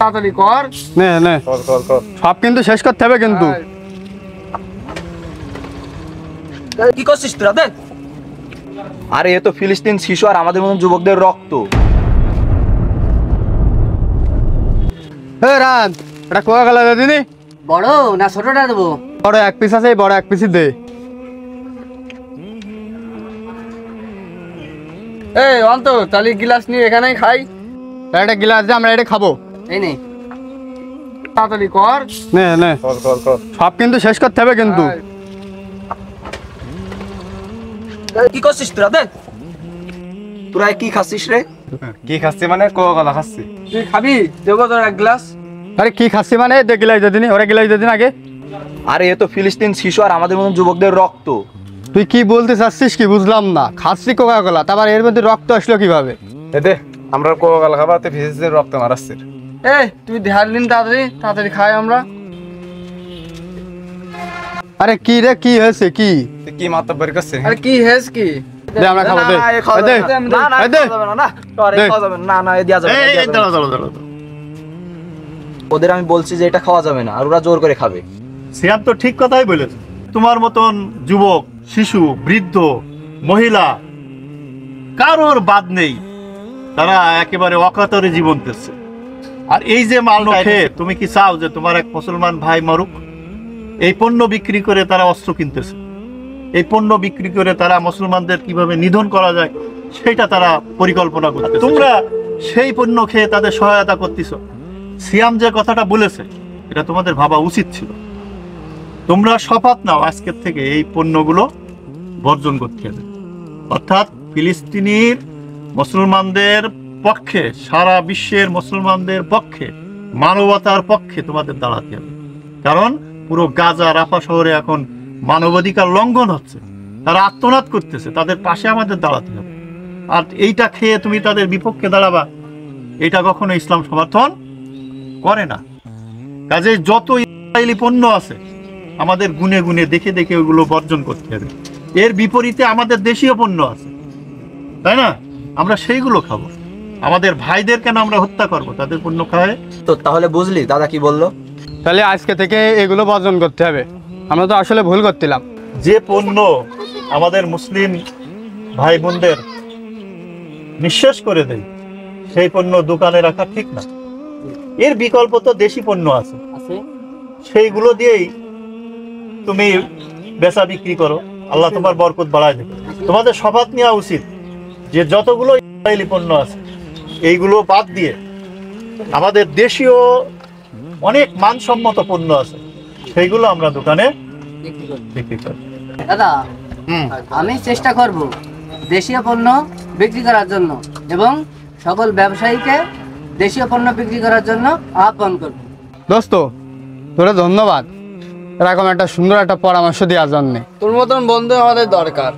তাড়াতাড়ি কর। নে নে সব কিন্তু শেষ করতে হবে কিন্তু। কি করছিস তোরা? দেখ, আরে এ তো ফিলিস্তিন শিশু আর আমাদের মতন যুবকদের রক্ত। রাত এটা কোয়া গেল দিদি, বড় না ছোটটা দেবো? বড় এক পিস আছে, বড় এক পিসই দে। এই অন্ত তাহলে গিলাস নিয়ে এখানেই খাই। একটা গিলাস দিয়ে আমরা এটা খাবো। এই নে তাড়াতাড়ি কর। নে নে সব কিন্তু শেষ করতে হবে কিন্তু। কি করছিস তোরা? দেখ, তোরা কি খাচ্ছিস রে? কি খাচ্ছি মানে কোয়া গলা খাচ্ছি। তুই খাবি? দেবো তোর এক গ্লাস। আরে কি খাচ্ছি মানে দে গিলাস দিয়ে দিনি, ওরা গিলাস দিয়ে দিন আগে। আরে এ তো ফিলিস্তিন শিশু আর আমাদের মতন যুবকদের রক্ত। তুই কি বলতে চাচ্ছিস কি বুঝলাম না। খাচ্ছি কোকা কোলা, তারপর এর মধ্যে রক্ত আসলো কিভাবে? এদে আমরা কোকা কোলা খাবা তে ফিজিক্সের রক্ত মারাচ্ছে। এই তুই ধ্যান দিন, তাড়াতাড়ি তাড়াতাড়ি খাই আমরা। আরে কি রে, কি হয়েছে কি? তুই কি মাতব বের করছিস? আরে কি হেস কি? দে আমরা খাবো, দে দে ওদের আমি বলছি যে এটা খাওয়া যাবে না, আর ওরা জোর করে খাবে। সিয়াম তো ঠিক কথাই বলেছে। তোমার মতন যুবক, শিশু, বৃদ্ধ, মহিলা কারোর বাদ নেই, তারা একেবারে অকাতরে জীবন দিচ্ছে। আর এই যে মাল খেয়ে তুমি কি চাও যে তোমার এক মুসলমান ভাই মরুক? এই পণ্য বিক্রি করে তারা অস্ত্র কিনতেছে, এই পণ্য বিক্রি করে তারা মুসলমানদের কিভাবে নিধন করা যায় সেটা তারা পরিকল্পনা করছে। তোমরা সেই পণ্য খেয়ে তাদের সহায়তা করতেছ। সিয়াম যে কথাটা বলেছে এটা তোমাদের ভাবা উচিত ছিল। তোমরা শপথ নাও আজকের থেকে এই পণ্যগুলো বর্জন করতে হবে, অর্থাৎ ফিলিস্তিনির মুসলমানদের পক্ষে, সারা বিশ্বের মুসলমানদের পক্ষে, মানবতার পক্ষে তোমাদের দাঁড়াতে হবে। কারণ পুরো গাজা, রাফা শহরে এখন মানবাধিকার লঙ্ঘন হচ্ছে, তারা আত্মনাদ করতেছে, তাদের পাশে আমাদের দাঁড়াতে হবে। আর এইটা খেয়ে তুমি তাদের বিপক্ষে দাঁড়াবা, এটা কখনো ইসলাম সমর্থন করে না। কাজে যত ইসরায়েলি পণ্য আছে আমাদের গুনে গুনে দেখে দেখে ওগুলো বর্জন করতে হবে। এর বিপরীতে আমাদের দেশীয় পণ্য আছে, তাই না? আমরা সেইগুলো খাবো। আমাদের ভাইদের কেন আমরা হত্যা করব তাদের পণ্য খায়? তো তাহলে বুঝলি দাদা কি বললো? তাহলে আজকে থেকে এগুলো বর্জন করতে হবে। আমরা তো আসলে ভুল করছিলাম। যে পণ্য আমাদের মুসলিম ভাই বোনদের নিঃশেষ করে দেয় সেই পণ্য দোকানে রাখা ঠিক না। এর বিকল্প তো দেশি পণ্য আছে, সেইগুলো দিয়েই তুমি বেচা বিক্রি করো, আল্লাহ তোমার বরকত বাড়ায় দেবে। তোমাদের শপথ নেওয়া উচিত যে যতগুলো ইসরায়েলি পণ্য আছে এইগুলো বাদ দিয়ে আমাদের দেশীয় অনেক মানসম্মত পণ্য আছে, সেইগুলো আমরা দোকানে বিক্রি করি। দাদা আমি চেষ্টা করব দেশীয় পণ্য বিক্রি করার জন্য এবং সকল ব্যবসায়ীকে দেশীয় পণ্য বিক্রি করার জন্য আহ্বান করব। দোস্ত তোরা ধন্যবাদ এরকম একটা সুন্দর একটা পরামর্শ দেওয়ার জন্যে। তোর মতন বন্ধু আমাদের দরকার।